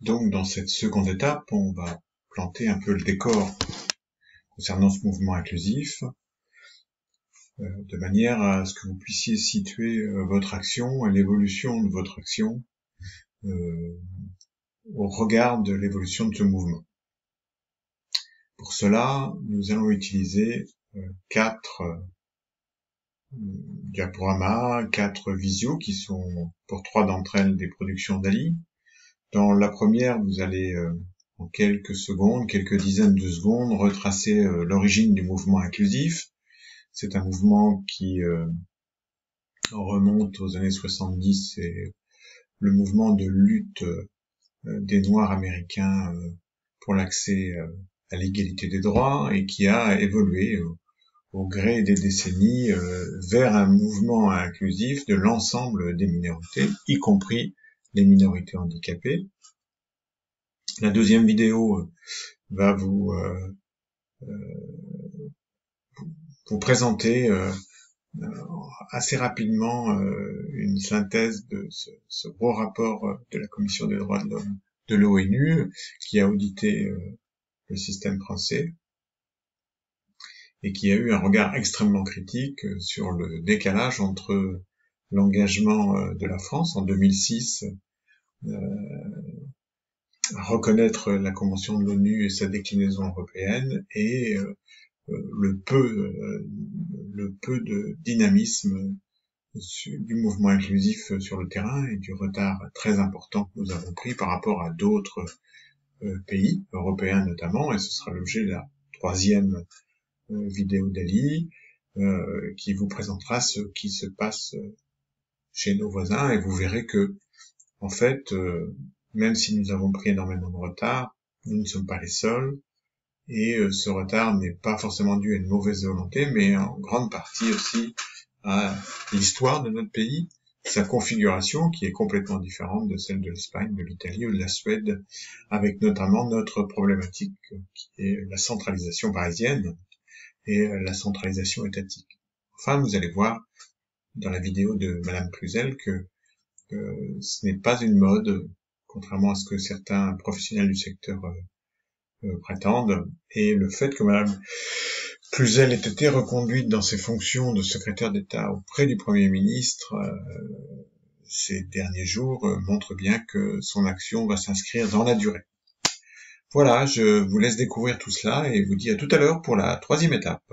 Donc, dans cette seconde étape, on va planter un peu le décor concernant ce mouvement inclusif, de manière à ce que vous puissiez situer votre action et l'évolution de votre action au regard de l'évolution de ce mouvement. Pour cela, nous allons utiliser 4 diaporamas, 4 visios qui sont, pour 3 d'entre elles, des productions d'Ali. Dans la première, vous allez en quelques secondes, quelques dizaines de secondes, retracer l'origine du mouvement inclusif. C'est un mouvement qui remonte aux années 70, c'est le mouvement de lutte des Noirs américains pour l'accès à l'égalité des droits et qui a évolué au gré des décennies vers un mouvement inclusif de l'ensemble des minorités, y compris les minorités handicapées. La deuxième vidéo va vous présenter assez rapidement une synthèse de ce gros rapport de la Commission des droits de l'homme de l'ONU qui a audité le système français et qui a eu un regard extrêmement critique sur le décalage entre l'engagement de la France en 2006 à reconnaître la Convention de l'ONU et sa déclinaison européenne et le peu de dynamisme du mouvement inclusif sur le terrain et du retard très important que nous avons pris par rapport à d'autres pays, européens notamment, et ce sera l'objet de la troisième vidéo d'Ali, qui vous présentera ce qui se passe chez nos voisins, et vous verrez que, en fait, même si nous avons pris énormément de retard, nous ne sommes pas les seuls, et ce retard n'est pas forcément dû à une mauvaise volonté, mais en grande partie aussi à l'histoire de notre pays, sa configuration qui est complètement différente de celle de l'Espagne, de l'Italie ou de la Suède, avec notamment notre problématique qui est la centralisation parisienne et la centralisation étatique. Enfin, vous allez voir dans la vidéo de Madame Cluzel que ce n'est pas une mode, contrairement à ce que certains professionnels du secteur prétendent, et le fait que Madame Cluzel ait été reconduite dans ses fonctions de secrétaire d'État auprès du Premier ministre ces derniers jours montre bien que son action va s'inscrire dans la durée. Voilà, je vous laisse découvrir tout cela et vous dis à tout à l'heure pour la troisième étape.